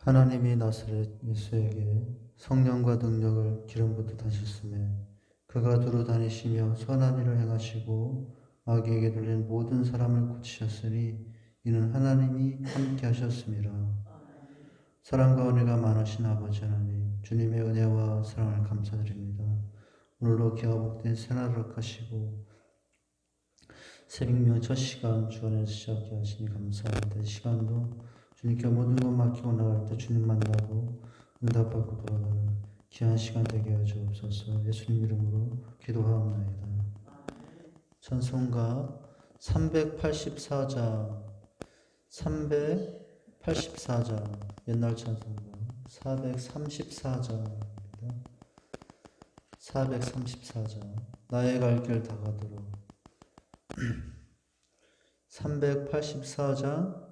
하나님이 나사렛 예수에게 성령과 능력을 기름 부어 다셨음에 그가 두루 다니시며 선한 일을 행하시고 마귀에게 들린 모든 사람을 고치셨으니 이는 하나님이 함께 하셨습니다. 사랑과 은혜가 많으신 아버지 하나님, 주님의 은혜와 사랑을 감사드립니다. 오늘도 기가 복된 새날을 하시고 새벽명 첫 시간 주 안에서 시작하게 하시니 감사합니다. 이 시간도 주님께 모든 것 맡기고 나갈 때 주님 만나고 응답받고 돌아가는 귀한 시간 되게 하여 주옵소서. 예수님 이름으로 기도하옵나이다. 찬송가 384장 옛날 찬송가 434장입니다. 434장 나의 갈 길 다가도록 384장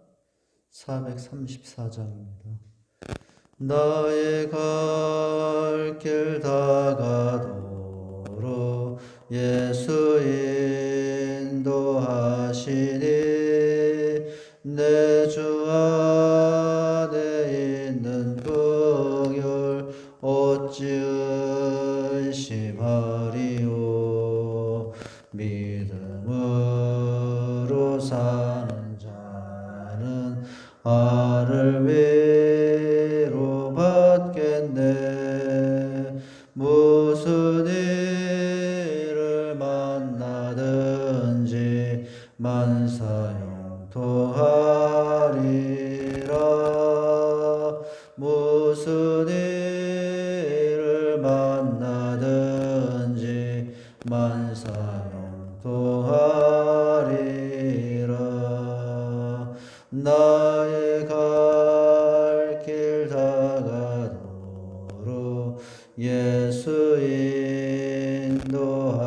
434장입니다. 나의 갈 길 다가도록 예수 인도하시니 내 주 안에 있는 긍휼 어찌 의심하리요. 믿음으로 사는 자는 아를 위로받겠네. 무슨 일을 만나든지 만사형통하리라. 무슨 일을 만나든지 만사형통하리라. 나의 갈 길 다가도록 예수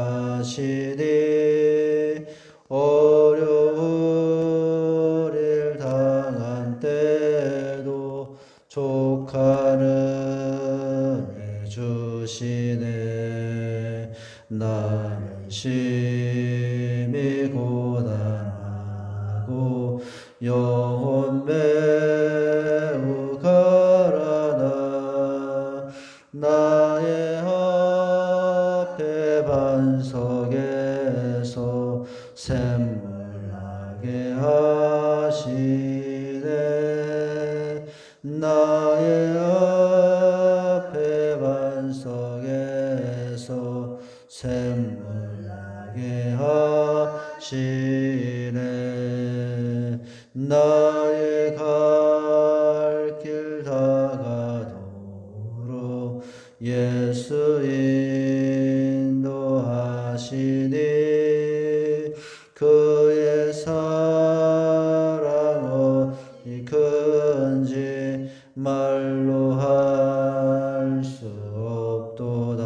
인도하시니 어려운 일 당한 때도 족하는 해 주시네. 나는 심히 고단하고 영혼 매우 가라나. 나의 앞에 반석에서 샘물 나게 하시네. 나의 앞에 반석에서 샘물 나게 하시네. 나의 갈 길 다가도록 예수 인도하시니 그의 사랑 어디 큰지 말로 할 수 없도다.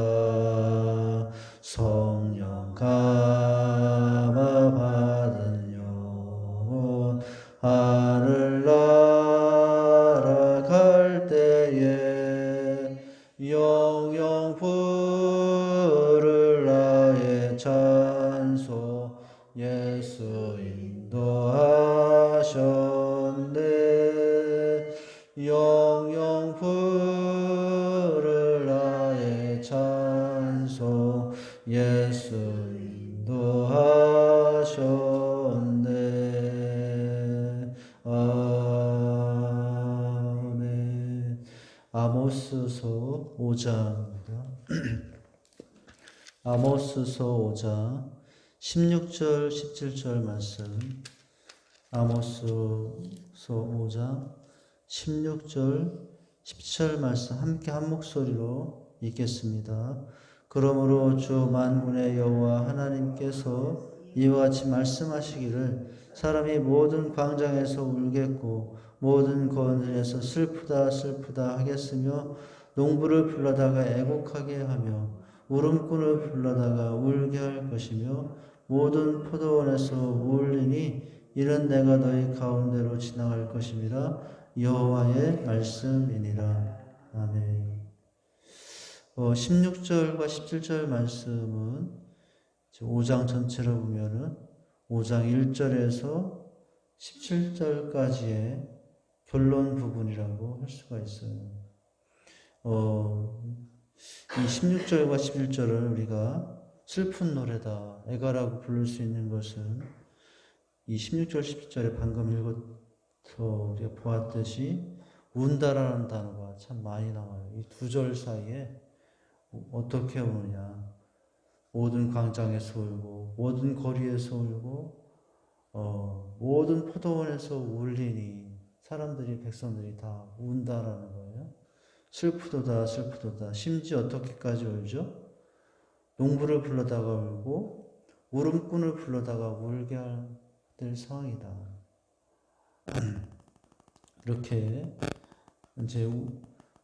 성령 감화 받은 영혼 하늘 날아갈 때에 영영 부를 나의 찬송 예수 인도하셨네. 영영 부를 나의 찬송 예수 인도하셨네. 아멘. 아모스서 5장입니다. 아모스서 5장 16절 17절 말씀. 아모스서 5장 16절 17절 말씀 함께 한 목소리로 읽겠습니다. 그러므로 주 만군의 여호와 하나님께서 이와 같이 말씀하시기를 사람이 모든 광장에서 울겠고 모든 거인에서 슬프다 슬프다 하겠으며 농부를 불러다가 애곡하게 하며 울음꾼을 불러다가 울게 할 것이며 모든 포도원에서 울리니 이는 내가 너희 가운데로 지나갈 것임이라. 여호와의 말씀이니라. 아멘. 16절과 17절 말씀은 5장 전체로 보면은 5장 1절에서 17절까지의 결론 부분이라고 할 수가 있어요. 이 16절과 11절을 우리가 슬픈 노래다, 애가라고 부를 수 있는 것은 이 16절, 17절에 방금 읽어서 우리가 보았듯이 운다라는 단어가 참 많이 나와요. 이 두 절 사이에 어떻게 우느냐. 모든 광장에서 울고, 모든 거리에서 울고, 모든 포도원에서 울리니 사람들이, 백성들이 다 운다라는 거예요. 슬프도다, 슬프도다. 심지어 어떻게까지 울죠? 농부를 불러다가 울고, 울음꾼을 불러다가 울게 될 상황이다. 이렇게 이제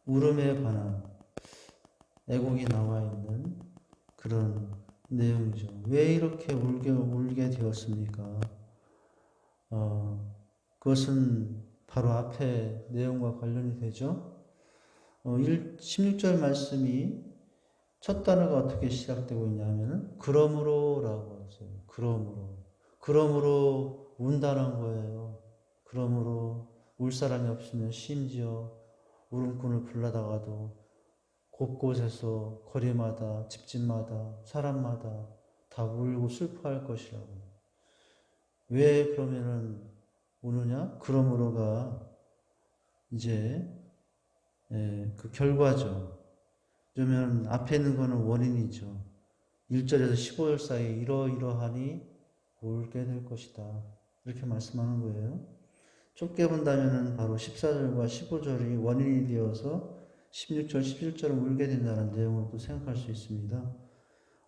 울음에 관한 애곡이 나와 있는 그런 내용이죠. 왜 이렇게 울게 되었습니까? 그것은 바로 앞에 내용과 관련이 되죠. 16절 말씀이 첫 단어가 어떻게 시작되고 있냐면 그러므로라고 했어요. 그러므로 운다는 거예요. 그러므로 울 사람이 없으면 심지어 울음꾼을 불러다가도 곳곳에서 거리마다 집집마다 사람마다 다 울고 슬퍼할 것이라고. 왜 그러면은 우느냐? 그러므로가 이제 그 결과죠. 그러면 앞에 있는 거는 원인이죠. 1절에서 15절 사이 이러이러하니 울게 될 것이다. 이렇게 말씀하는 거예요. 좁게 본다면 바로 14절과 15절이 원인이 되어서 16절, 17절은 울게 된다는 내용을 또 생각할 수 있습니다.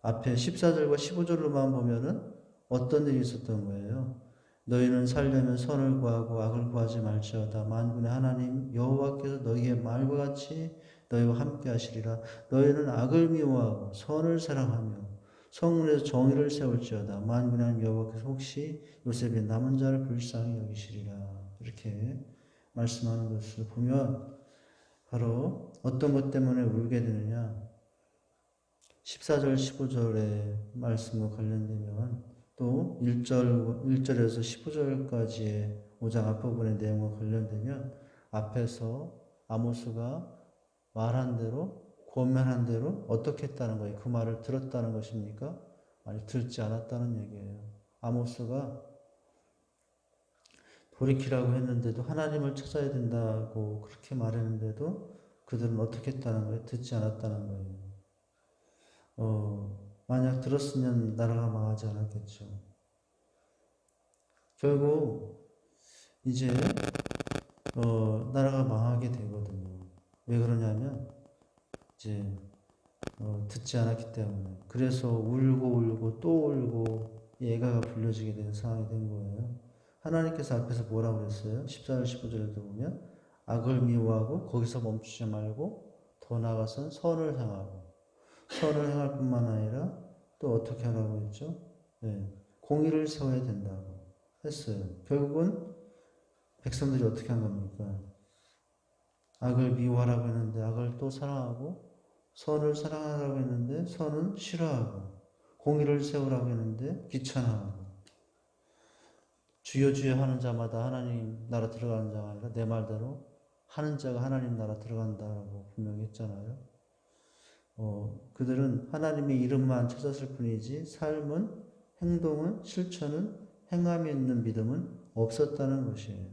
앞에 14절과 15절로만 보면은 어떤 일이 있었던 거예요. 너희는 살려면 선을 구하고 악을 구하지 말지어다. 만군의 하나님 여호와께서 너희의 말과 같이 너희와 함께 하시리라. 너희는 악을 미워하고 선을 사랑하며 성문에서 정의를 세울지어다. 만군의 하나님 여호와께서 혹시 요셉의 남은 자를 불쌍히 여기시리라. 이렇게 말씀하는 것을 보면 바로 어떤 것 때문에 울게 되느냐. 14절, 15절의 말씀과 관련되면 또 1절에서 15절까지의 5장 앞부분의 내용과 관련되면 앞에서 아모스가 말한 대로, 권면한 대로 어떻게 했다는 거예요? 그 말을 들었다는 것입니까? 아니, 듣지 않았다는 얘기예요. 아모스가 돌이키라고 했는데도 하나님을 찾아야 된다고 그렇게 말했는데도 그들은 어떻게 했다는 거예요? 듣지 않았다는 거예요. 만약 들었으면 나라가 망하지 않았겠죠. 결국 이제 나라가 망하게 되거든요. 왜 그러냐면 이제 듣지 않았기 때문에. 그래서 울고 또 울고 애가가 불려지게 된 상황이 된 거예요. 하나님께서 앞에서 뭐라고 그랬어요? 14절 15절에도 보면 악을 미워하고 거기서 멈추지 말고 더 나아가선 선을 행할 뿐만 아니라 또 어떻게 하라고 했죠? 네, 공의를 세워야 된다고 했어요. 결국은 백성들이 어떻게 한 겁니까? 악을 미워하라고 했는데 악을 또 사랑하고, 선을 사랑하라고 했는데 선은 싫어하고, 공의를 세우라고 했는데 귀찮아하고, 주여 하는 자마다 하나님 나라 들어가는 자가 아니라 내 말대로 하는 자가 하나님 나라 들어간다라고 분명히 했잖아요. 그들은 하나님의 이름만 찾았을 뿐이지 삶은, 행동은, 실천은, 행함이 있는 믿음은 없었다는 것이에요.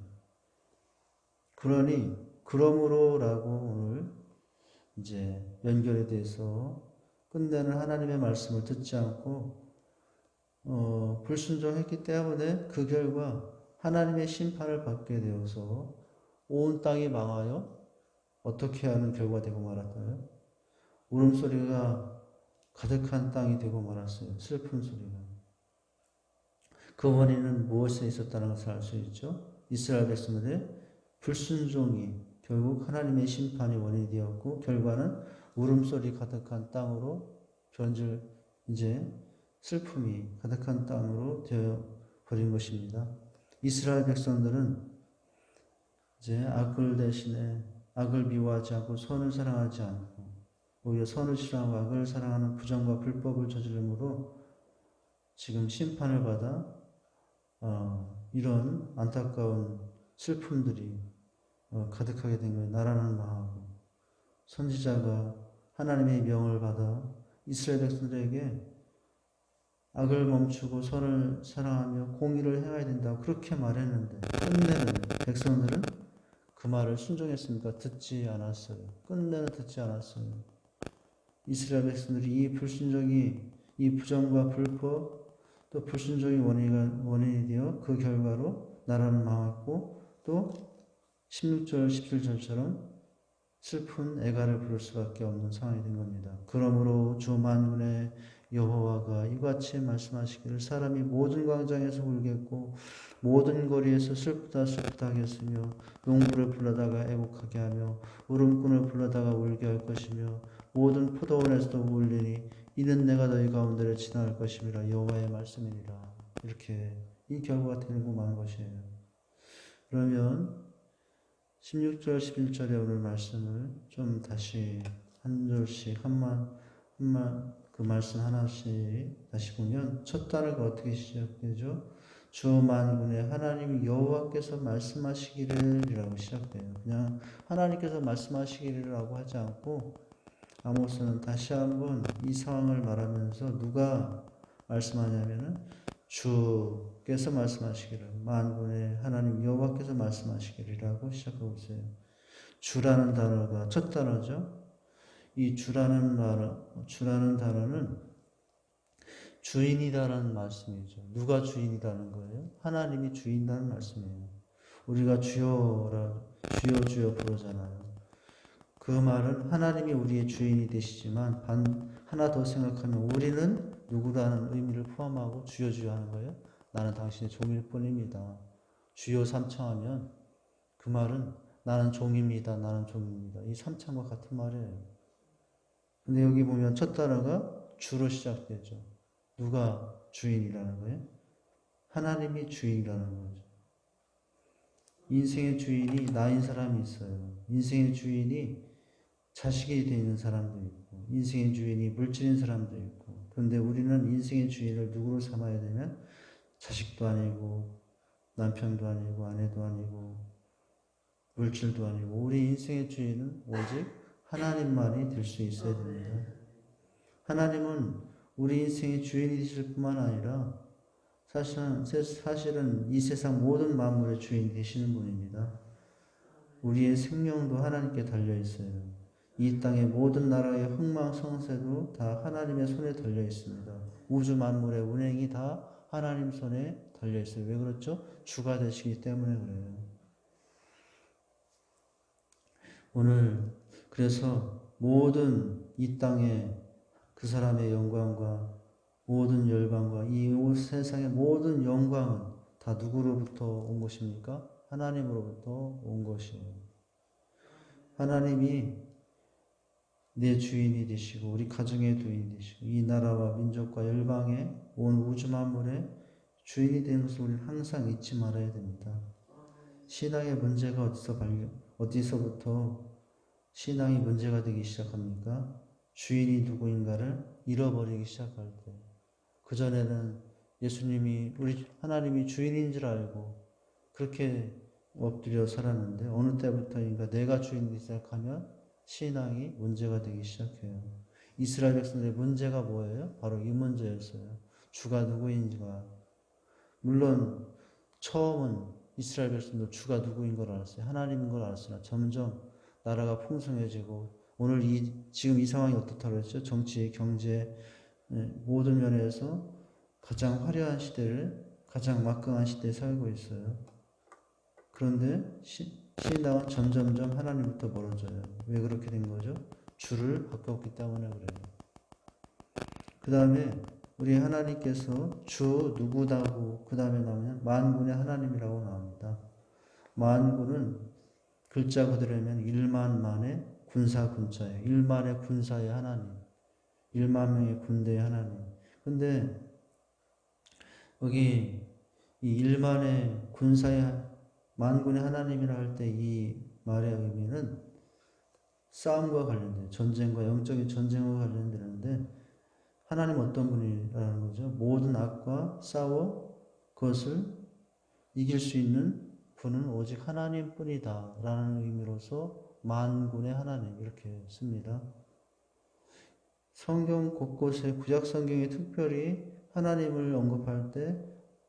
그러므로라고 오늘 이제 연결에 대해서 끝내는 하나님의 말씀을 듣지 않고 불순종했기 때문에 그 결과 하나님의 심판을 받게 되어서 온 땅이 망하여 어떻게 하는 결과가 되고 말았어요? 울음소리가 가득한 땅이 되고 말았어요. 슬픈 소리가. 그 원인은 무엇에 있었다는 것을 알 수 있죠. 이스라엘 백성들의 불순종이 결국 하나님의 심판이 원인이 되었고, 결과는 울음소리 가득한 땅으로 이제 슬픔이 가득한 땅으로 되어 버린 것입니다. 이스라엘 백성들은 이제 악을 미워하지 않고 선을 사랑하지 않고, 오히려 선을 싫어하고 악을 사랑하는 부정과 불법을 저지름으로 지금 심판을 받아 이런 안타까운 슬픔들이 가득하게 된 거예요. 나라는 망하고. 선지자가 하나님의 명을 받아 이스라엘 백성들에게 악을 멈추고 선을 사랑하며 공의를 행해야 된다고 그렇게 말했는데 끝내는 백성들은 그 말을 순종했습니까? 듣지 않았어요. 끝내는 듣지 않았어요. 이스라엘 백성들이 이 불순종이, 이 부정과 불법, 또 불순종이 원인이 되어 그 결과로 나라는 망했고 또 16절, 17절처럼 슬픈 애가를 부를 수밖에 없는 상황이 된 겁니다. 그러므로 주 만군의 여호와가 이같이 말씀하시기를 사람이 모든 광장에서 울겠고 모든 거리에서 슬프다 슬프다 하겠으며 농부를 불러다가 애곡하게 하며 울음꾼을 불러다가 울게 할 것이며 모든 포도원에서도 울리니 이는 내가 너희 가운데를 지나갈 것임이라 여호와의 말씀이니라. 이렇게 이 결과가 되고 만 것이에요. 그러면 16절, 11절의 오늘 말씀을 좀 다시 한 절씩 그 말씀 하나씩 다시 보면 첫 단어가 어떻게 시작되죠? 주 만군의 하나님 여호와께서 말씀하시기를이라고 시작돼요. 그냥 하나님께서 말씀하시기를이라고 하지 않고 아모스는 다시 한번 이 상황을 말하면서 누가 말씀하냐면은 주께서 말씀하시기를 만군의 하나님 여호와께서 말씀하시기를이라고 시작하고 있어요. 주라는 단어가 첫 단어죠. 이 주라는 단어는 주인이다라는 말씀이죠. 누가 주인이라는 거예요? 하나님이 주인이라는 말씀이에요. 우리가 주여 부르잖아요. 그 말은 하나님이 우리의 주인이 되시지만 하나 더 생각하면 우리는 누구라는 의미를 포함하고 주여 하는 거예요. 나는 당신의 종일 뿐입니다. 주여 삼창하면 그 말은 나는 종입니다. 나는 종입니다. 이 삼창과 같은 말이에요. 근데 여기 보면 첫 단어가 주로 시작되죠. 누가 주인이라는 거예요? 하나님이 주인이라는 거죠. 인생의 주인이 나인 사람이 있어요. 인생의 주인이 자식이 되는 사람도 있고 인생의 주인이 물질인 사람도 있고 그런데 우리는 인생의 주인을 누구로 삼아야 되면 자식도 아니고 남편도 아니고 아내도 아니고 물질도 아니고 우리 인생의 주인은 오직 하나님만이 될 수 있어야 됩니다. 하나님은 우리 인생의 주인이 되실 뿐만 아니라 사실은 이 세상 모든 만물의 주인이 되시는 분입니다. 우리의 생명도 하나님께 달려있어요. 이 땅의 모든 나라의 흥망성쇠도 다 하나님의 손에 달려 있습니다. 우주 만물의 운행이 다 하나님 손에 달려 있어요. 왜 그렇죠? 주가 되시기 때문에 그래요. 오늘 그래서 모든 이 땅의 그 사람의 영광과 모든 열방과 이 세상의 모든 영광은 다 누구로부터 온 것입니까? 하나님으로부터 온 것이에요. 하나님이 내 주인이 되시고 우리 가정의 주인이 되시고 이 나라와 민족과 열방의 온 우주 만물의 주인이 되는 것을 우리는 항상 잊지 말아야 됩니다. 신앙의 문제가 어디서부터 신앙이 문제가 되기 시작합니까? 주인이 누구인가를 잃어버리기 시작할 때. 그전에는 예수님이 우리 하나님이 주인인 줄 알고 그렇게 엎드려 살았는데 어느 때부터인가 내가 주인이기 시작하면 신앙이 문제가 되기 시작해요. 이스라엘 백성들의 문제가 뭐예요? 바로 이 문제였어요. 주가 누구인지가. 물론 처음은 이스라엘 백성도 주가 누구인 걸 알았어요. 하나님인 걸 알았으나 점점 나라가 풍성해지고 오늘 지금 이 상황이 어떻다고 그랬죠? 정치, 경제 모든 면에서 가장 화려한 시대를 가장 막강한 시대에 살고 있어요. 그런데 신앙은 점점점 하나님부터 멀어져요. 왜 그렇게 된 거죠? 주를 바꿨기 때문에 그래요. 그 다음에 우리 하나님께서 주 누구다고 그 다음에 나오면 만군의 하나님이라고 나옵니다. 만군은 글자 그대로면 1만만의 군사 군자예요. 1만의 군사의 하나님. 1만 명의 군대의 하나님. 근데 여기 이 1만의 군사의 만군의 하나님이라 할 때 이 말의 의미는 싸움과 관련돼요. 전쟁과 영적인 전쟁과 관련되는데 하나님 어떤 분이라는 거죠? 모든 악과 싸워 그것을 이길 수 있는 분은 오직 하나님뿐이다 라는 의미로서 만군의 하나님 이렇게 씁니다. 성경 곳곳에 구약 성경에 특별히 하나님을 언급할 때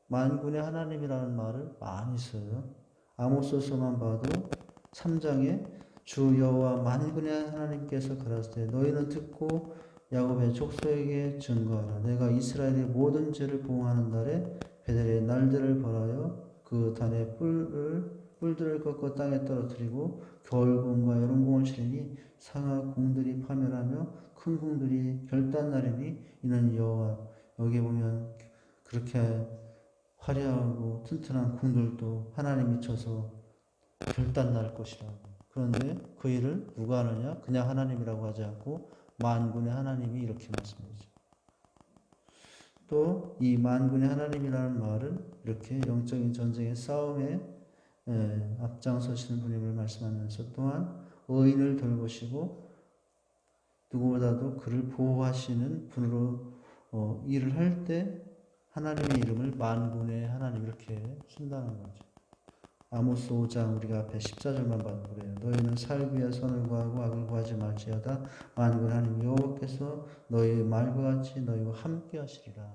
만군의 하나님이라는 말을 많이 써요. 아모스서만 봐도 3장에 주 여호와 만군의 하나님께서 가라사대 너희는 듣고 야곱의 족속에게 증거하라. 내가 이스라엘의 모든 죄를 보응하는 날에 베델의 날들을 벌하여 그 단의 뿔들을 꺾어 땅에 떨어뜨리고 겨울공과 여름공을 치리니 상하 공들이 파멸하며 큰 공들이 결단나리니 이는 여호와. 여기 보면 그렇게 화려하고 튼튼한 공들도 하나님이 쳐서 결단날 것이라고. 그런데 그 일을 누가 하느냐? 그냥 하나님이라고 하지 않고 만군의 하나님이 이렇게 말씀하죠. 또 이 만군의 하나님이라는 말은 이렇게 영적인 전쟁의 싸움에 앞장서시는 분임을 말씀하면서 또한 의인을 돌보시고 누구보다도 그를 보호하시는 분으로 일을 할 때 하나님의 이름을 만군의 하나님 이렇게 쓴다는 거죠. 아모스 5장 우리가 앞에 14절만 봐도 그래요. 너희는 살기에 선을 구하고 악을 구하지 말지어다 만군의 하나님 여호와께서 너희의 말과 같이 너희와 함께 하시리라.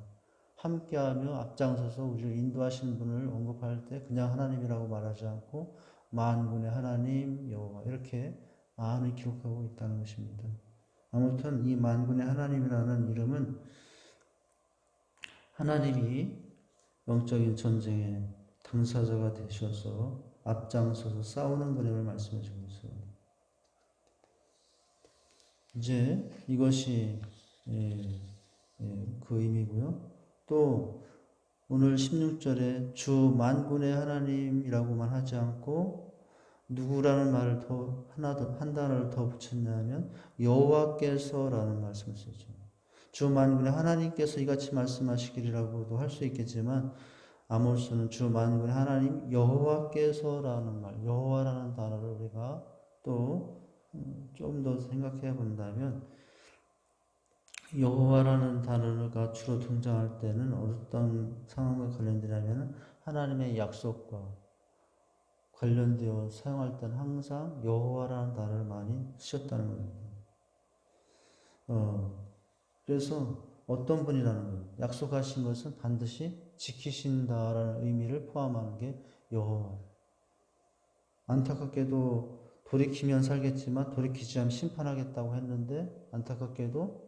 함께하며 앞장서서 우리를 인도하시는 분을 언급할 때 그냥 하나님이라고 말하지 않고 만군의 하나님 여호와 이렇게 많이 기록하고 있다는 것입니다. 아무튼 이 만군의 하나님이라는 이름은 하나님이 영적인 전쟁에 당사자가 되셔서 앞장서서 싸우는 분임을 말씀해 주고 있어요. 이제 이것이 그 의미고요. 또 오늘 16절에 주 만군의 하나님이라고만 하지 않고 누구라는 말을 한 단어를 더 붙였냐면 여호와께서라는 말씀을 쓰죠. 주 만군의 하나님께서 이같이 말씀하시기라고도 할 수 있겠지만 아모스는 주 만군의 하나님 여호와께서라는 말, 여호와라는 단어를 우리가 또 좀 더 생각해 본다면 여호와라는 단어가 주로 등장할 때는 어떤 상황과 관련되냐면 하나님의 약속과 관련되어 사용할 때는 항상 여호와라는 단어를 많이 쓰셨다는 겁니다. 그래서 어떤 분이라는 거예요. 약속하신 것은 반드시 지키신다라는 의미를 포함하는 게 여호와. 안타깝게도 돌이키면 살겠지만 돌이키지 않으면 심판하겠다고 했는데 안타깝게도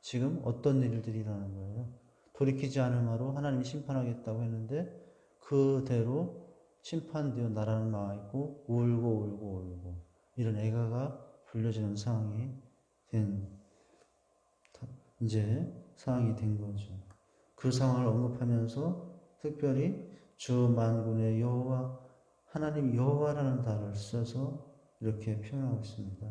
지금 어떤 일들이 일어나는 거예요. 돌이키지 않음으로 하나님이 심판하겠다고 했는데 그대로 심판되어 나라는 망하고 울고 이런 애가가 불려지는 상황이 된 거죠. 그 상황을 언급하면서 특별히 주 만군의 여호와 하나님 여호와라는 단어를 써서 이렇게 표현하고 있습니다.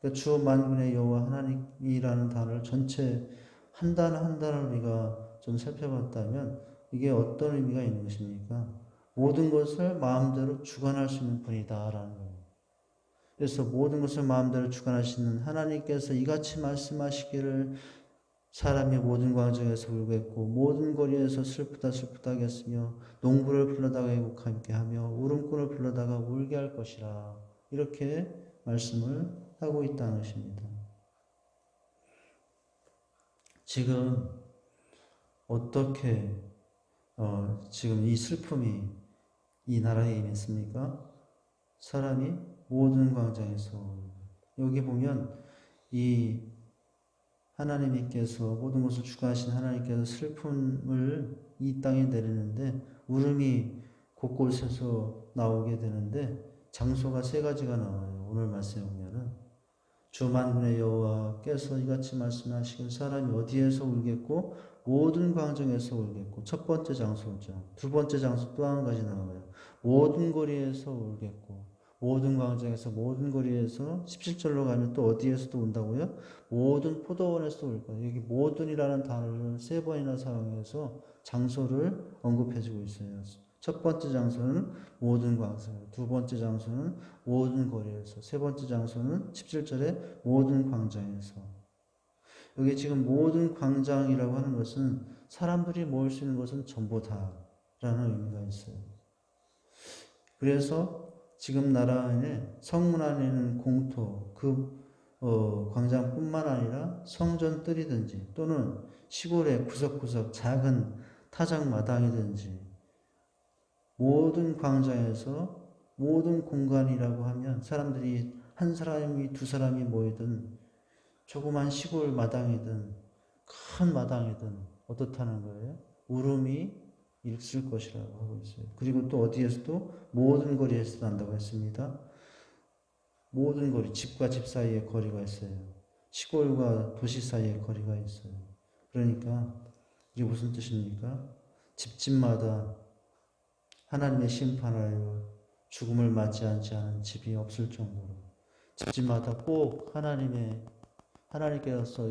그러니까 주 만군의 여호와 하나님이라는 단어를 전체 한 단어 한 단어를 우리가 좀 살펴봤다면 이게 어떤 의미가 있는 것입니까? 모든 것을 마음대로 주관할 수 있는 분이다라는 거예요. 그래서 모든 것을 마음대로 주관하시는 하나님께서 이같이 말씀하시기를 사람이 모든 광정에서 울겠고 모든 거리에서 슬프다 하겠으며 농부를 불러다가 애곡하게 하며 울음꾼을 불러다가 울게 할 것이라 이렇게 말씀을 하고 있다는 것입니다. 지금 어떻게 지금 이 슬픔이 이 나라에 임했습니까? 사람이 모든 광장에서 여기 보면 이 하나님께서 모든 것을 주관하신 하나님께서 슬픔을 이 땅에 내리는데 울음이 곳곳에서 나오게 되는데 장소가 세 가지가 나와요. 오늘 말씀에 보면은 주 만군의 여호와께서 이같이 말씀하시길 사람이 어디에서 울겠고 모든 광정에서 울겠고 첫 번째 장소죠. 두 번째 장소 또 한 가지 나와요. 모든 거리에서 울겠고 모든 광장에서 모든 거리에서 17절로 가면 또 어디에서도 운다고요? 모든 포도원에서도 울 거예요. 여기 모든이라는 단어를 세 번이나 사용해서 장소를 언급해주고 있어요. 첫 번째 장소는 모든 광장, 두 번째 장소는 모든 거리에서, 세 번째 장소는 17절에 모든 광장에서. 여기 지금 모든 광장이라고 하는 것은 사람들이 모일 수 있는 것은 전부 다라는 의미가 있어요. 그래서 지금 나라 안에 성문 안에는 공터, 광장뿐만 아니라 성전 뜰이든지 또는 시골의 구석구석 작은 타작 마당이든지 모든 광장에서 모든 공간이라고 하면 사람들이 한 사람이 두 사람이 모이든 조그만 시골 마당이든 큰 마당이든 어떻다는 거예요? 울음이 있을 것이라고 하고 있어요. 그리고 또 어디에서도 모든 거리에서 난다고 했습니다. 모든 거리, 집과 집 사이에 거리가 있어요. 시골과 도시 사이에 거리가 있어요. 그러니까 이게 무슨 뜻입니까? 집집마다 하나님의 심판하여 죽음을 맞지 않지 않은 집이 없을 정도로 집집마다 꼭 하나님께서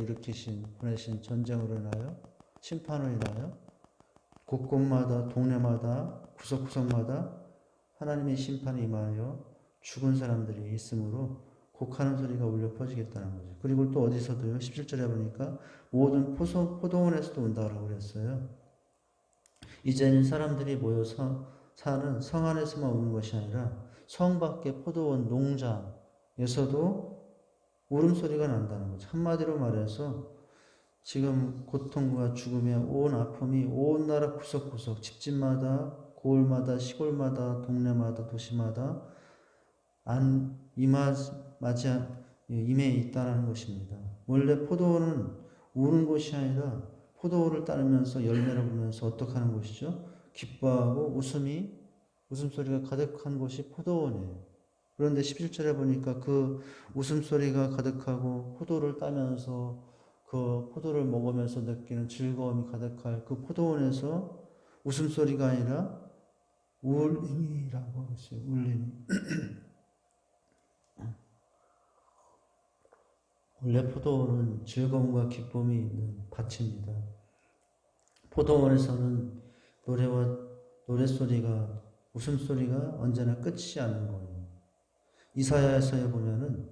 보내신 전쟁으로 인하여 심판으로 인하여 곳곳마다 동네마다 구석구석마다 하나님의 심판이 임하여 죽은 사람들이 있으므로 곡하는 소리가 울려 퍼지겠다는 거죠. 그리고 또 어디서도요. 17절에 보니까 모든 포도원에서도 온다고 그랬어요. 이제는 사람들이 모여서 사는 성 안에서만 오는 것이 아니라 성 밖의 포도원 농장에서도 울음소리가 난다는 거죠. 한마디로 말해서 지금 고통과 죽음의 온 아픔이 온 나라 구석구석 집집마다 고을마다 시골마다 동네마다 도시마다 임해 있다는 것입니다. 원래 포도원은 우는 곳이 아니라 포도원을 따르면서 열매를 보면서 어떻게 하는 것이죠? 기뻐하고 웃음소리가 가득한 곳이 포도원이에요. 그런데 17절에 보니까 그 웃음소리가 가득하고 포도를 따면서 그 포도를 먹으면서 느끼는 즐거움이 가득할 그 포도원에서 웃음소리가 아니라 울림이라고 하고 있어요. 울림. 원래 포도원은 즐거움과 기쁨이 있는 밭입니다. 포도원에서는 노래소리가, 웃음소리가 언제나 끝이 않는 거예요. 이사야에서 보면은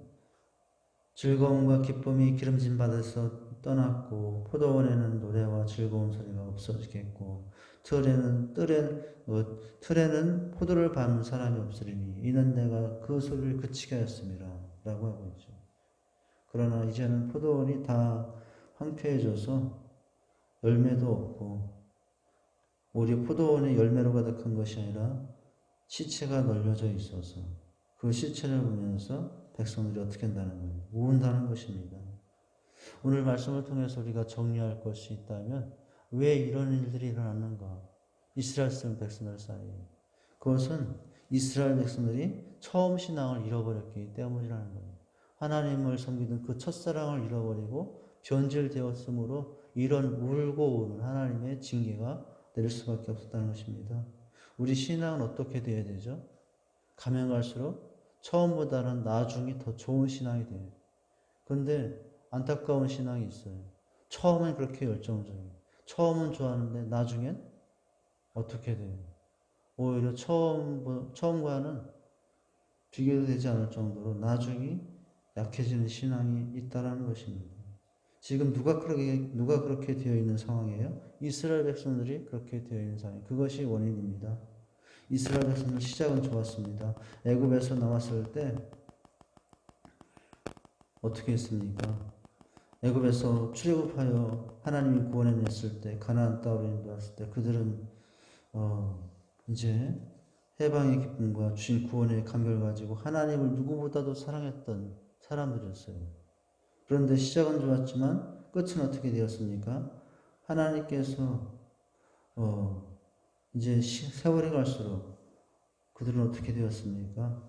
즐거움과 기쁨이 기름진 밭에서 떠났고 포도원에는 노래와 즐거운 소리가 없어지겠고 틀에는 포도를 밟는 사람이 없으리니 이는 내가 그 소리를 그치게 하였습니다. 라고 하고 있죠. 그러나 이제는 포도원이 다 황폐해져서 열매도 없고 오히려 포도원에 열매로 가득한 것이 아니라 시체가 널려져 있어서 그 시체를 보면서 백성들이 어떻게 한다는 거예요? 우운다는 것입니다. 오늘 말씀을 통해서 우리가 정리할 것이 있다면 왜 이런 일들이 일어났는가? 이스라엘 백성들 사이에. 그것은 이스라엘 백성들이 처음 신앙을 잃어버렸기 때문이라는 거예요. 하나님을 섬기던 그 첫사랑을 잃어버리고 변질되었으므로 이런 울고 우는 하나님의 징계가 내릴 수밖에 없었다는 것입니다. 우리 신앙은 어떻게 되어야 되죠? 가면 갈수록 처음보다는 나중이 더 좋은 신앙이 돼요. 그런데 안타까운 신앙이 있어요. 처음엔 그렇게 열정적이에요. 처음은 좋아하는데 나중엔 어떻게 돼요? 오히려 처음과는 비교도 되지 않을 정도로 나중이 약해지는 신앙이 있다라는 것입니다. 지금 누가 그렇게 되어 있는 상황이에요? 이스라엘 백성들이 그렇게 되어 있는 상황이에요. 그것이 원인입니다. 이스라엘 백성들 시작은 좋았습니다. 애굽에서 나왔을 때 어떻게 했습니까? 애굽에서 출애굽하여 하나님이 구원해냈을 때 가나안 땅으로 인도했을 때 그들은 이제 해방의 기쁨과 주신 구원의 감격을 가지고 하나님을 누구보다도 사랑했던 사람들이었어요. 그런데 시작은 좋았지만 끝은 어떻게 되었습니까? 하나님께서 이제 세월이 갈수록 그들은 어떻게 되었습니까?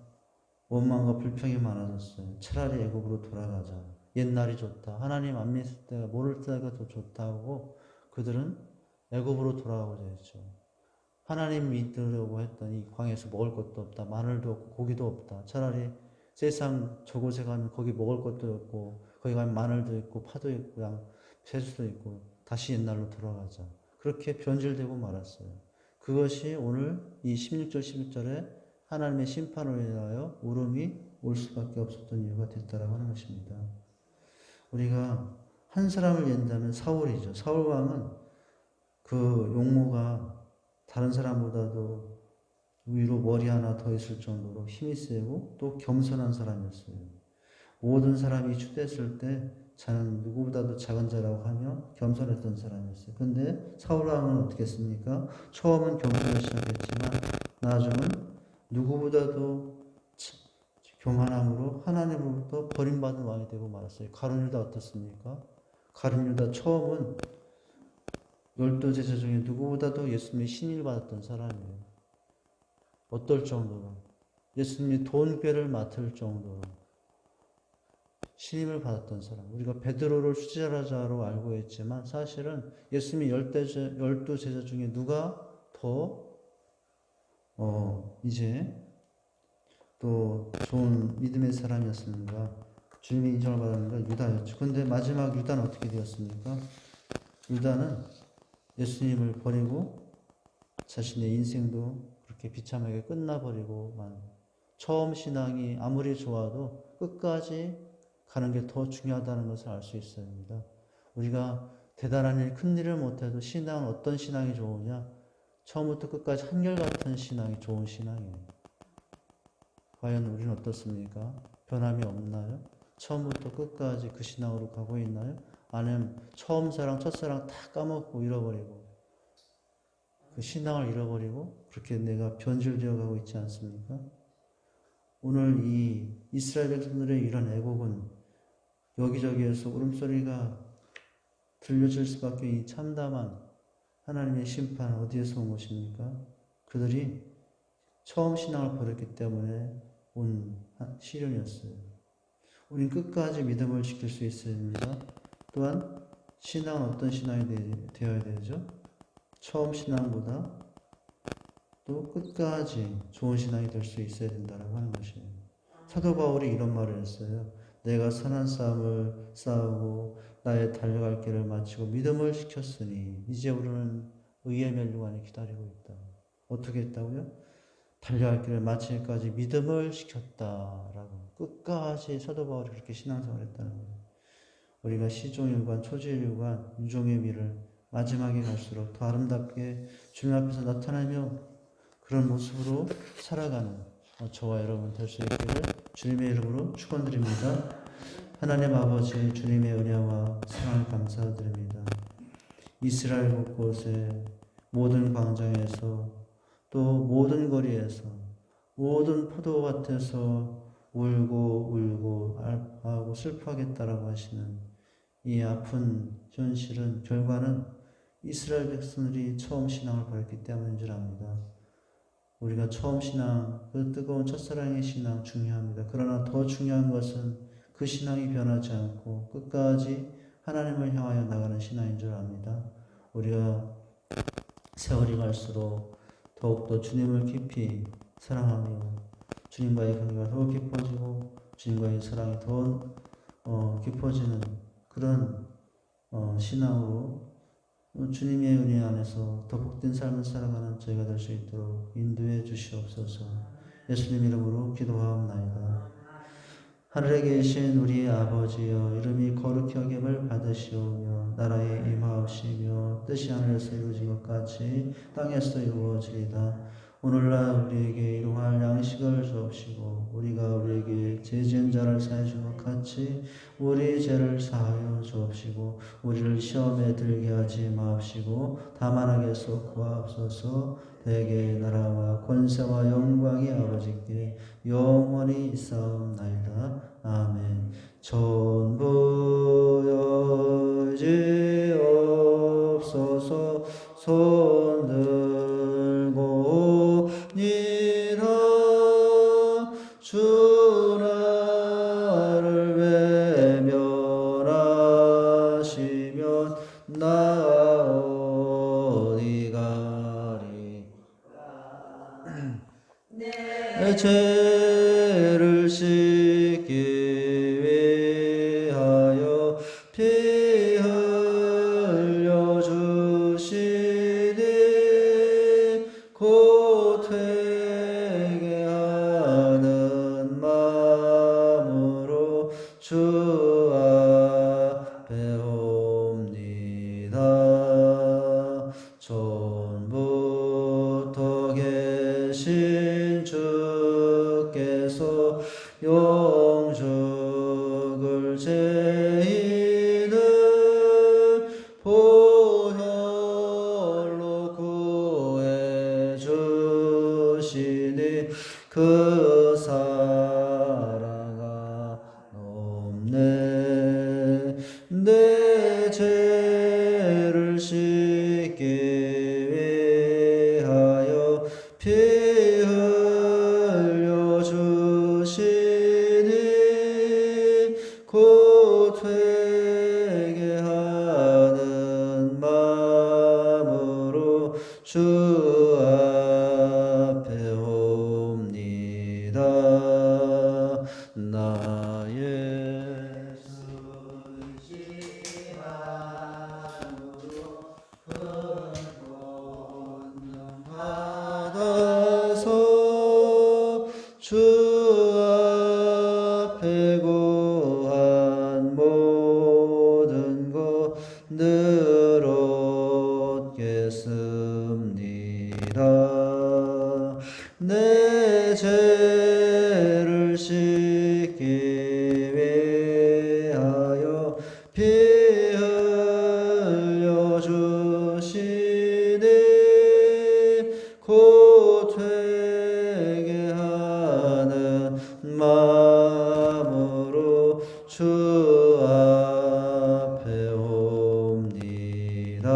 원망과 불평이 많아졌어요. 차라리 애굽으로 돌아가자. 옛날이 좋다. 하나님 안 믿을 때가 모를 때가 더 좋다고 그들은 애굽으로 돌아가고자 했죠. 하나님 믿으려고 했더니 광야에서 먹을 것도 없다. 마늘도 없고 고기도 없다. 차라리 세상 저곳에 가면 거기 먹을 것도 없고 거기 가면 마늘도 있고 파도 있고 채소도 있고 다시 옛날로 돌아가자. 그렇게 변질되고 말았어요. 그것이 오늘 이 16절 11절에 하나님의 심판으로 인하여 울음이 올 수밖에 없었던 이유가 됐다라고 하는 것입니다. 우리가 한 사람을 옌다면 사울이죠. 사울왕은 그 용모가 다른 사람보다도 위로 머리 하나 더 있을 정도로 힘이 세고 또 겸손한 사람이었어요. 모든 사람이 추대했을 때 자는 누구보다도 작은 자라고 하며 겸손했던 사람이었어요. 근데 사울왕은 어떻게 했습니까? 처음은 겸손을 시작했지만 나중은 누구보다도 교만함으로 하나님으로부터 버림받은 왕이 되고 말았어요. 가룟 유다 어떻습니까? 가룟 유다 처음은 12제자 중에 누구보다도 예수님의 신임을 받았던 사람이에요. 어떨 정도로? 예수님이 돈꾀를 맡을 정도로 신임을 받았던 사람. 우리가 베드로를 수제자로 알고 있지만 사실은 예수님이 12제자 중에 누가 더 이제 또 좋은 믿음의 사람이었습니다. 주님의 인정을 받았는가? 유다였죠. 근데 마지막 유다는 어떻게 되었습니까? 유다는 예수님을 버리고 자신의 인생도 그렇게 비참하게 끝나버리고 처음 신앙이 아무리 좋아도 끝까지 가는 게 더 중요하다는 것을 알 수 있습니다. 우리가 대단한 일, 큰 일을 못해도 신앙은 어떤 신앙이 좋으냐? 처음부터 끝까지 한결같은 신앙이 좋은 신앙이에요. 과연 우리는 어떻습니까? 변함이 없나요? 처음부터 끝까지 그 신앙으로 가고 있나요? 아니면 처음 사랑, 첫사랑 다 까먹고 잃어버리고 그 신앙을 잃어버리고 그렇게 내가 변질되어 가고 있지 않습니까? 오늘 이 이스라엘 백성들의 이런 애곡은 여기저기에서 울음소리가 들려질 수밖에 이 참담한 하나님의 심판 어디에서 온 것입니까? 그들이 처음 신앙을 버렸기 때문에 온 시련이었어요. 우린 끝까지 믿음을 지킬 수 있어야 됩니다. 또한 신앙은 어떤 신앙이 되어야 되죠? 처음 신앙보다 또 끝까지 좋은 신앙이 될 수 있어야 된다고 하는 것이에요. 사도 바울이 이런 말을 했어요. 내가 선한 싸움을 싸우고 나의 달려갈 길을 마치고 믿음을 지켰으니 이제 우리는 의의 멸류관을 기다리고 있다. 어떻게 했다고요? 달려갈 길을 마치기까지 믿음을 지켰다라고 끝까지 사도 바울이 그렇게 신앙생활을 했다는 거예요. 우리가 시종일관, 초지일관, 유종의 미를 마지막에 갈수록 더 아름답게 주님 앞에서 나타나며 그런 모습으로 살아가는 저와 여러분 될 수 있기를 주님의 이름으로 축원드립니다. 하나님 아버지 주님의 은혜와 사랑을 감사드립니다. 이스라엘 곳곳에 모든 광장에서 또 모든 거리에서 모든 포도밭에서 울고 아파하고 슬퍼하겠다라고 하시는 이 아픈 현실은 결과는 이스라엘 백성들이 처음 신앙을 버렸기 때문인 줄 압니다. 우리가 처음 신앙, 그 뜨거운 첫사랑의 신앙 중요합니다. 그러나 더 중요한 것은 그 신앙이 변하지 않고 끝까지 하나님을 향하여 나가는 신앙인 줄 압니다. 우리가 세월이 갈수록 더욱더 주님을 깊이 사랑하며 주님과의 관계가 더 깊어지고 주님과의 사랑이 더 깊어지는 그런 신앙으로 주님의 은혜 안에서 더 복된 삶을 살아가는 저희가 될 수 있도록 인도해 주시옵소서. 예수님 이름으로 기도하옵나이다. 하늘에 계신 우리 아버지여, 이름이 거룩히 여김을 받으시오며 나라에 임하옵시며 뜻이 하늘에서 이루어진 것 같이 땅에서 이루어지이다. 오늘날 우리에게 일용할 양식을 주옵시고 우리가 우리에게 죄 지은 자를 사하여 준 것 같이 우리 죄를 사하여 주옵시고 우리를 시험에 들게 하지 마옵시고 다만 악에서 구하옵소서. 대개 나라와 권세와 영광이 아버지께 영원히 있사옵나이다. 아멘. 전부 여지옵소서. 손들고 니라 주 나를 외면하시면 나 어디 가리. 내 죄를 씻기 위하여 피 흘려 주시니 곧 회개하는 마음으로 주 앞에 옵니다. 전부터 계신 되신 주께서 영적을 제이는 보혈로 구해 주시니 그 사랑아 높네. 내 죄를 씻기 위하여 피 흘려 주시니 곧 회개 하는 마음으로 주 앞에 옵니다. 나의 순신함으로 큰 권능 받아서 주 앞에 구한 모든 것 늘 얻겠습니다. 내 죄를 씻기 위하여 피 흘려 주시니 곧 회개하는 마음으로 주 앞에 옵니다.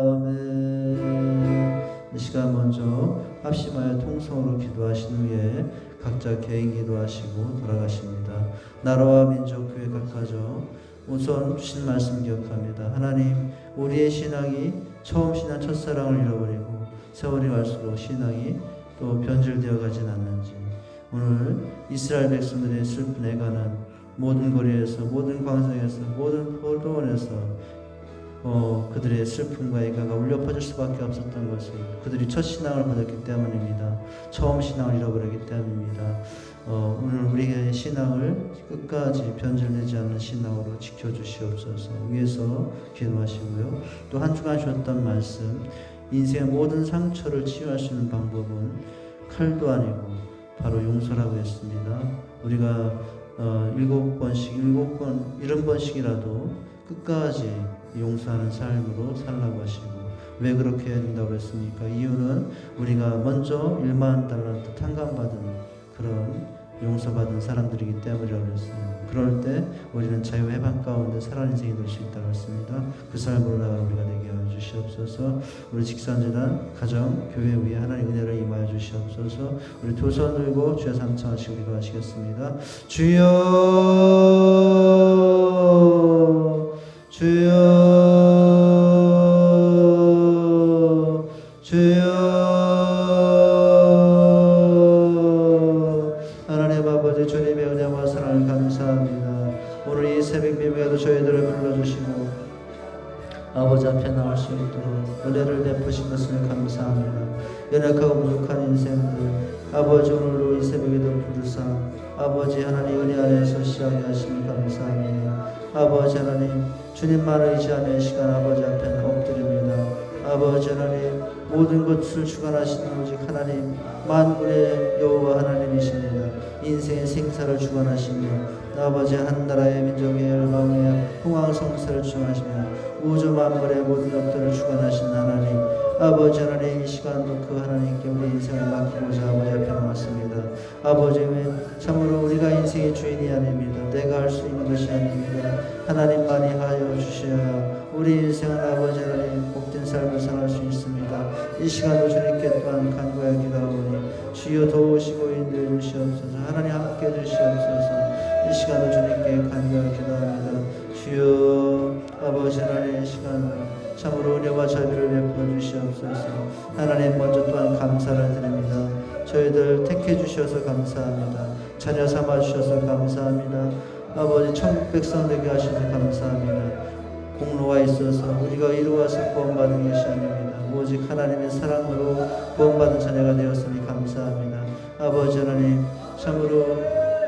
아멘. 이 시간 먼저 합심하여 통성으로 기도하신 후에 각자 개인 기도하시고 돌아가십니다. 나라와 민족 교회 각 가정 우선 주신 말씀 기억합니다. 하나님, 우리의 신앙이 처음 신앙 첫사랑을 잃어버리고 세월이 갈수록 신앙이 또 변질되어 가진 않는지, 오늘 이스라엘 백성들의 슬픈 애가는 모든 거리에서, 모든 광장에서, 모든 포도원에서 그들의 슬픔과 애가가 울려 퍼질 수밖에 없었던 것은 그들이 첫 신앙을 받았기 때문입니다. 처음 신앙을 잃어버렸기 때문입니다. 오늘 우리의 신앙을 끝까지 변질되지 않는 신앙으로 지켜주시옵소서 위해서 기도하시고요. 또 한 주간 주셨던 말씀, 인생의 모든 상처를 치유할 수 있는 방법은 칼도 아니고 바로 용서라고 했습니다. 우리가 70번씩이라도 끝까지 용서하는 삶으로 살라고 하시고, 왜 그렇게 해야 된다고 했습니까? 이유는 우리가 먼저 1만 달란트 탕감받은 그런 용서받은 사람들이기 때문이라고 했습니다. 그럴 때 우리는 자유해방 가운데 살아난 인생이 될 수 있다고 했습니다. 그 삶으로 나가는 우리가 되게 하여 주시옵소서. 우리 직선재단 가정 교회 위에 하나님의 은혜를 임하여 주시옵소서. 우리 두 손 들고 주여 삼창하시고 기도하시겠습니다. 주여 주여 주여. 하나님 아버지, 주님의 은혜와 사랑을 감사합니다. 오늘 이 새벽 예배에도 저희들을 불러주시고 아버지 앞에 나올 수 있도록 은혜를 베푸신 것을 감사합니다. 연약하고 부족한 인생들 아버지, 오늘도 이 새벽에도 부르사 아버지 하나님 은혜 안에서 시작해 하시니 감사합니다. 아버지 하나님, 주님만 의지하는 시간 아버지 앞에 엎드립니다. 아버지 하나님, 모든 것을 주관하시는 오직 하나님, 만군의 여호와 하나님이십니다. 인생의 생사를 주관하시며 아버지 한 나라의 민족의 열방의 흥왕성사를 주관하시며 우주 만물의 모든 것들을 주관하신 하나님, 아버지 하나님, 이 시간도 그 하나님께 우리 인생을 맡기고자 아버지 앞에 나왔습니다. 아버지, 참으로 우리가 인생의 주인이 아닙니다. 내가 할 수 있는 것이 아닙니다. 하나님만이 하여 주셔야 우리 인생은 아버지 하나님 복된 삶을 살아갈 수 있습니다. 이 시간도 주님께 또한 간구하여 기도하오니 주여 도우시고 인도해 주시옵소서. 하나님 함께 해주시옵소서. 이 시간도 주님께 간구하여 기도합니다. 주여 아버지 하나님, 이 시간 참으로 은혜와 자비를 베풀어 주시옵소서. 하나님, 먼저 또한 감사를 드립니다. 저희들 택해 주셔서 감사합니다. 자녀 삼아 주셔서 감사합니다. 아버지, 천국 백성 되게 하셔서 감사합니다. 공로가 있어서 우리가 이루어서 구원받은 것이 아닙니다. 오직 하나님의 사랑으로 구원받은 자녀가 되었으니 감사합니다. 아버지 하나님, 참으로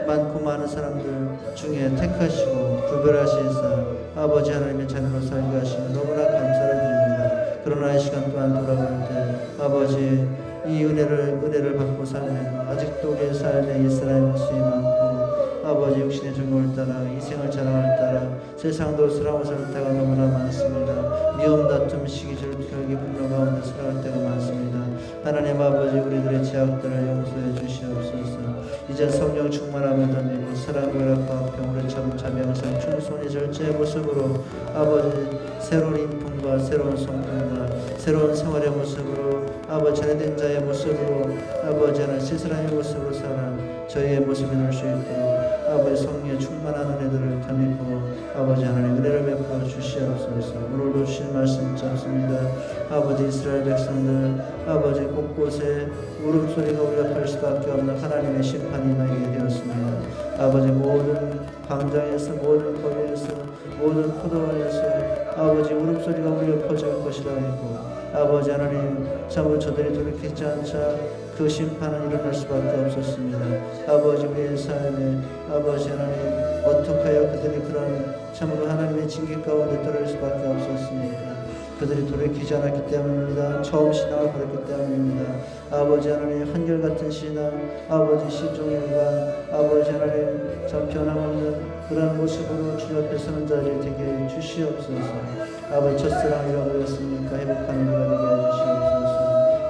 많고 많은 사람들 중에 택하시고 구별하시사 아버지 하나님의 자녀로 살게 하시며 너무나 감사를 드립니다. 그러나 이 시간 또한 돌아볼 때 아버지 이 은혜를 받고 살면 아직도 우리의 삶에 이스라엘 모습이 많고 아버지 육신의 종을 따라 이생을 자랑을 따라 세상도 사랑을 때가 너무나 많습니다. 미움 다툼 시기질 결기 분노 가운데 살아갈 때가 많습니다. 하나님 아버지 우리들의 죄악들을 용서해 주시옵소서. 이제 성령 충만함을 던지고 사랑과 락과 병으로 참 자명성 충손의 절제의 모습으로 아버지 새로운 인품과 새로운 성품과 새로운 생활의 모습으로 아버지 전해된 자의 모습으로 아버지 하나님 시스라의 모습으로 살아 저희의 모습이 될 수 있도록 아버지 성령의 충만한 은혜들을 덧입고 아버지 하나님 은혜를 베풀어 주시옵소서. 오늘도 주신 말씀 잡습니다. 아버지 이스라엘 백성들 아버지 곳곳에 울음소리가 우리가 들 수밖에 없는 하나님의 심판이 임하게 되었습니다. 아버지 모든 광장에서 모든 거리에서 모든 포도원에서 아버지 울음소리가 우리가 퍼질 것이라 했고 아버지 하나님 참으로 저들이 돌이키지 않자 그 심판은 일어날 수밖에 없었습니다. 아버지 우리의 삶에 아버지 하나님 어떻게 하여 그들이 그런 참으로 하나님의 징계 가운데 떨어질 수밖에 없었습니까? 그들이 돌이키지 않았기 때문입니다. 처음 신앙을 받았기 때문입니다. 아버지 하나님 한결같은 신앙 아버지 시종일관 아버지 하나님 참 변함없는 그런 모습으로 주 옆에 서는 자리를 되게 주시옵소서. 아버지 첫사랑 잃어버렸습니까? 회복하는 일가 되게 해주시옵소서.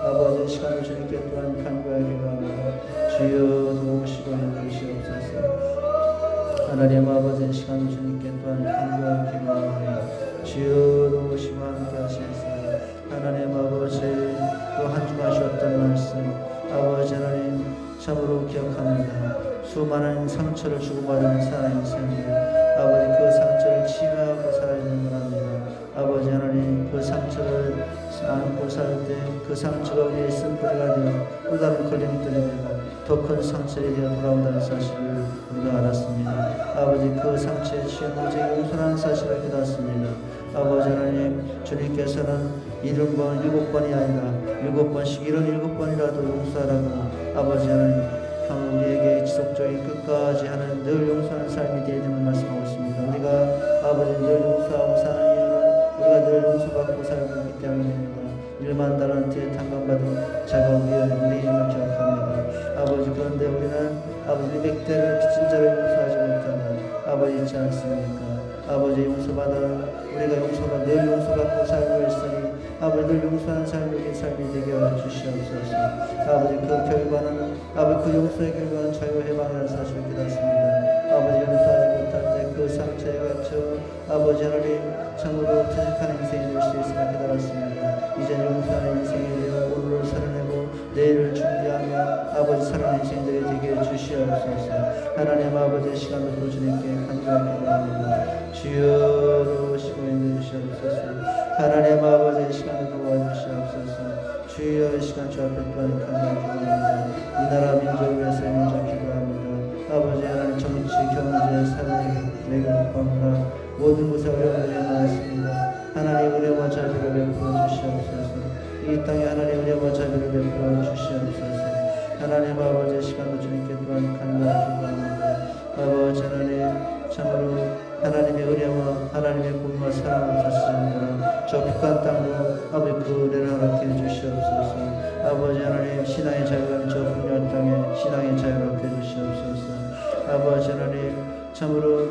아버지 시간을 주님께 또한 간구하여 기도합니다. 주여 도우시고 해주시옵소서. 하나님 아버지 시간을 주님께 또한 간구하여 기도하오니 주여 도우시고 함께 하시옵소서. 하나님 아버지 또 한 주간 쉬었던 말씀 아버지 하나님 참으로 기억합니다. 수많은 상처를 주고받은 살아있는데 아버지 그 상처를 치유하고 살아야 되는 겁니다. 아버지 하나님 그 상처를 안고 살 때 그 상처가 우리의 쓴뿌리가 되어 또 다른 걸림돌이 되고 더 큰 상처에 되어 돌아온다는 사실을 우리가 알았습니다. 아버지 그 상처에 취한 오직 용서라는 사실을 깨닫습니다. 아버지 하나님 주님께서는 7번 7번이 아니라 7번씩 77번이라도 용서하라고 아버지 하나님 우리에게 지속적인 끝까지 하는 늘 용서하는 삶이 되어야 됨을 말씀하고 있습니다. 우리가 아버지 늘 용서하고 사는 이유는 우리가 늘 용서받고 살고 있기 때문입니다. 1만 달란트에 탕감받은 자가 우리의 힘을 기억합니다. 아버지 그런데 우리는 아버지 100대를 빚진 자를 용서하지 못하는 아버지 있지 않습니까? 아버지 용서받아 우리가 용서가 늘 용서받고 살고 있으니 아버지 늘 용서하는 삶이 삶이 되게 하여 주시옵소서. 아버지 그 결과는 아버지 그 용서의 결과는 자유 해방이라는 사실을 깨닫습니다. 아버지 용서하지 못할 때 그 상처에 갇혀 아버지 하나님 참으로 퇴직하는 인생이 될 수 있음을 깨달았습니다. 이제 용서하는 인생이 되어 오늘을 살아내고 내일을 준비하며 아버지 살아가는 인생들이 되게 주시옵소서. 하나님 아버지의 시간도 주님께 간구하기 바랍니다. 주여 도우시고 인도주시옵소서. 하나님 아버지의 시간을 도와주시옵소서. 주여 이 시간 주 앞에 또한 간구하기 바랍니다. 이 나라 민족을 위해서 먼저 기도합니다. 아버지 하나님 정치, 경제, 사회, 외교, 방문 모든 곳에 어려움이 많습니다. 하나님 은혜와 자비를 베풀어 주시옵소서. 이 땅에 하나님 은혜와 자비를 베풀어 주시옵소서. 하나님 아버지의 시간도 주님께 또한 간구하기 바랍니다. 아버지 하나님 참으로 하나님의 은혜와 하나님의 공의와 사랑을 다스립니다. 저 북한 땅도 아버지 그 은혜를 허락해 주시옵소서. 아버지 하나님 신앙의 자유를 저 북녘 땅에 신앙의 자유를 허락해 주시옵소서. 아버지 하나님 참으로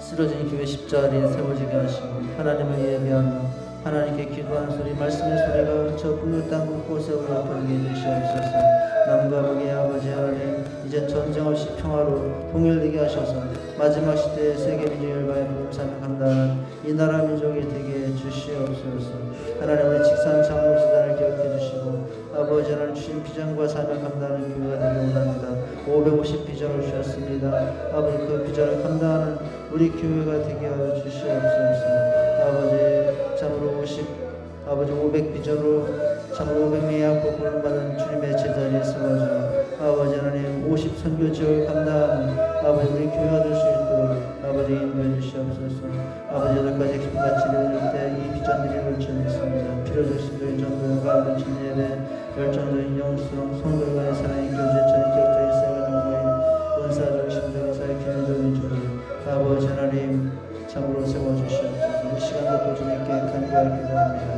쓰러진 교회 십자가에 세워지게 하시고 하나님을 예배하며 하나님께 기도하는 소리 말씀의 소리가 저 북녘 땅 곳곳에 울려퍼지게 해주시옵소서. 남과 북의 아버지 하나님 이제 전쟁 없이 평화로 통일되게 하셔서 마지막 시대에 세계 민족 열방의 복음사를 감당하는 이 나라 민족이 되게 해주시옵소서. 하나님 우리 직산 장로지단을 기억해 주시고 아버지 하나님 주신 비전과 사명을 감당하는 교회가 되기 원합니다. 550 비전을 주셨습니다. 아버지 그 비전을 감당하는 우리 교회가 되게 하여 주시옵소서. 아버지 참으로 아버지 500 비전으로 참으로 500명의 약복 구원받은 주님의 제자리에 서가지고 아버지 하나님 50 선교 지역을 감당하는 아버지 우리 교회가 될 수 있도록 아버지 인도해 주시옵소서. 아버지 8가지 기쁨같이 이룰 때 이 비전들이 이루어집니다. 필요적인 전도가 넘치는 예배 열정적인 영성 성도간의 사랑의 교제 전인격적인 사회가 정보인 은사적 심적인 사회 기능적인 조리 아버지 하나님 참으로 세워주시옵소서. 이 시간도 또 주님께 간구할 기도합니다.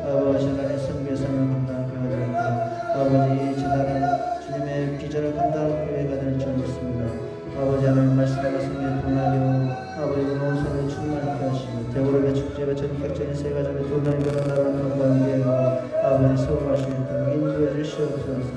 아버지 하나님 선교의 삶을 감당할 교회가 됩니다. 아버지 이 지나는 주님의 비전을 감당할 교회가 될 줄 믿습니다. 아버지 하나님 말씀과 성경에 동하여 아버지 온 손을 충만케 하시고 대보름의 축제가 전격적인 세 가정의 돈을 변화하는 관계로 아버지 소망하실 때 인도해 주시옵소서.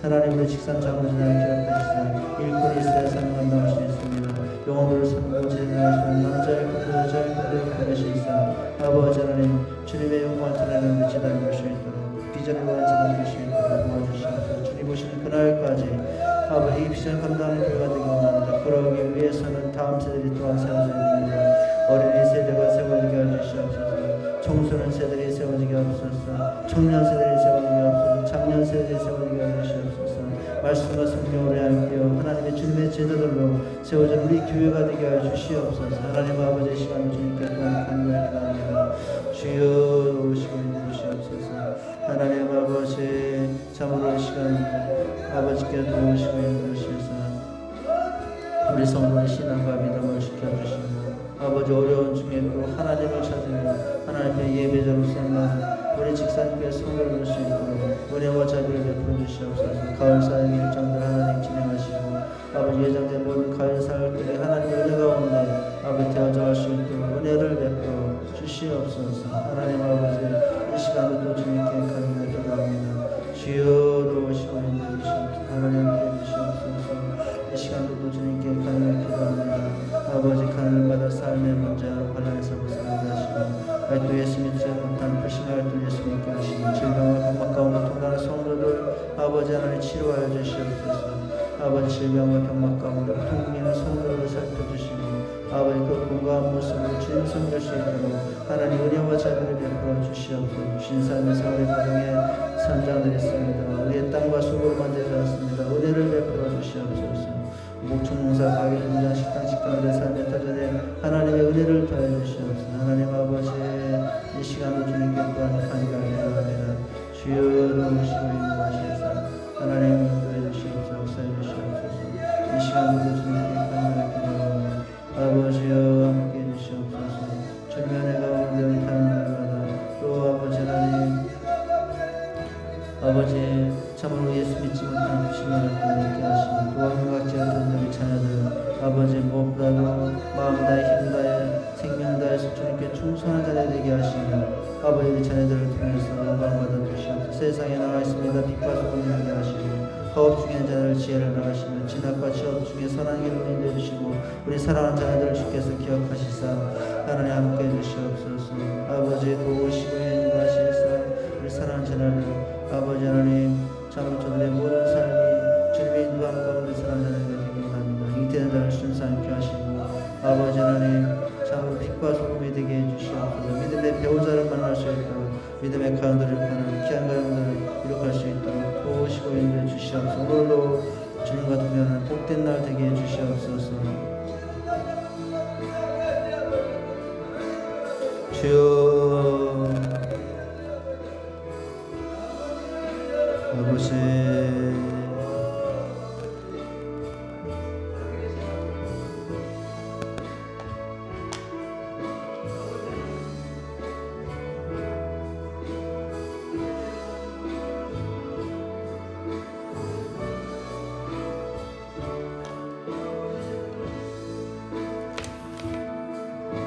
하나님의 직산 자문진을 기억하시사 일꾼이 세상을 감당할 수 있습니다. 영혼을 선고 제대할 수 있는 남자의 꿈도 여자의 꿈도 가르치사 아버지 하나님 주님의 영광을 드러내는 지단을 볼 수 있도록 비전을 완전하게 할 수 있도록 도와주시옵소서. 주님 보시는 그날까지 아버지 이 비전을 감당하는 교회가 되기 원합니다. 그러기 위해서는 다음 세대들이 또한 세워져야 됩니다. 어린이 세대가 세워지게 해주시옵소서. 청소년 세대들이 세워지게 하옵소서. 청년 세대들이 세워지게 하옵소서. 장년 세대들이 세워지게 해주시옵소서. 말씀과 성령으로 함께여 하나님의 주님의 제자들로 세워진 우리 교회가 되게 하여 주시옵소서. 하나님 아버지의 시간을 주님께 또한 간구하기 바랍니다. 주여 오시고 있는 주시옵소서. 하나님 아버지 참으로 이 시간 아버지께 도우시고 있는 주시옵소서. 우리 성도의 신앙과 믿음을 지켜주시고 아버지 어려운 중에도 하나님을 찾으며 하나님의 예배자로서는 우리 직산교회 성도를 볼 수 있도록 은혜와 자비를 베풀어 주시옵소서. 가을 사역 일정들 하나님 진행하시고 아버지 예정된 모든 가을 사역들이 하나님의 은혜 가운데 아버지 되어져 갈 수 있도록 은혜를 베풀어 주시옵소서. 하나님 아버지 이 시간도 또 주님께 간구하기 바랍니다. 주여 도우시고 인도주시옵소서. 하나님 함께 주시옵소서. 이 시간도 또 주님께 간구하기 바랍니다. 아버지 하늘마다 삶의 문제로 관련해서 벗어나게 하시고 또 예수 믿지 못한 불신할 때 예수 믿게 하시고 질병과 병막 가운데 통하는 성도들 아버지 하나님 치료하여 주시옵소서. 아버지 질병과 병막 가운데 통기는 성도를 살펴주시고 아버지 그 건강한 모습으로 주님 섬길 수 있도록 하나님 은혜와 자비를 베풀어 주시옵소서. 신사의 사울의 가정에 선장들이 있습니다. 우리의 땅과 수고로만 되지 않습니다. 은혜를 베풀어 주시옵소서. 목축농사 가게 현장 식당 직장들의 삶에 터전에 하나님의 은혜를 더해 주시옵소서. 하나님 아버지 이 시간도 주님께 또한 간구하기 바랍니다. 주여 도우시고 인도하시옵소서. 하나님 인도해 주시옵소서. 역사해 주시옵소서. 이 시간도 주님께 간구하기 바랍니다. 아버지여 함께 해주시옵소서. 주님의 은혜 가운데 우리 타는 날마다 또 아버지 하나님 아버지 참으로 예수 믿지 못하는 부심을 있게 하시고 도와는 같지 않던 우리 자녀들 아버지 무엇보다도 마음 다해 힘 다해 생명 다해서 주님께 충성한 자녀 되게 하시며 아버지 우리 자녀들을 통해서 영광받아 주시옵소서. 세상에 나와 있습니다. 빛과 소금을 되게 하시고 가업 중에 자녀를 지혜를 나가시며 진학과 취업 중에 선한 길을 인도해 주시고 우리 사랑하는 자녀들을 주께서 기억하시사 하나님 함께 해주시옵소서. 아버지 도우시고 인도하시사 우리 사랑하는 자녀들 아버지 하나님 참으로 저들의 모든 삶이 주님의 인도함 가운데 사랑하는 자녀들이 되기 원합니다. 잉태된 자를 순수하게 하시고 아버지 하나님 참으로 빛과 소금이 되게 해주시옵소서. 믿음의 배우자를 만날 수 있도록 믿음의 가운데를 파는 귀한 가운데를 이룩할 수 있도록 도우시고 인도해 주시옵소서. 오늘도 주님과 동행하는 복된 날 되게 해주시옵소서. 주여 아버지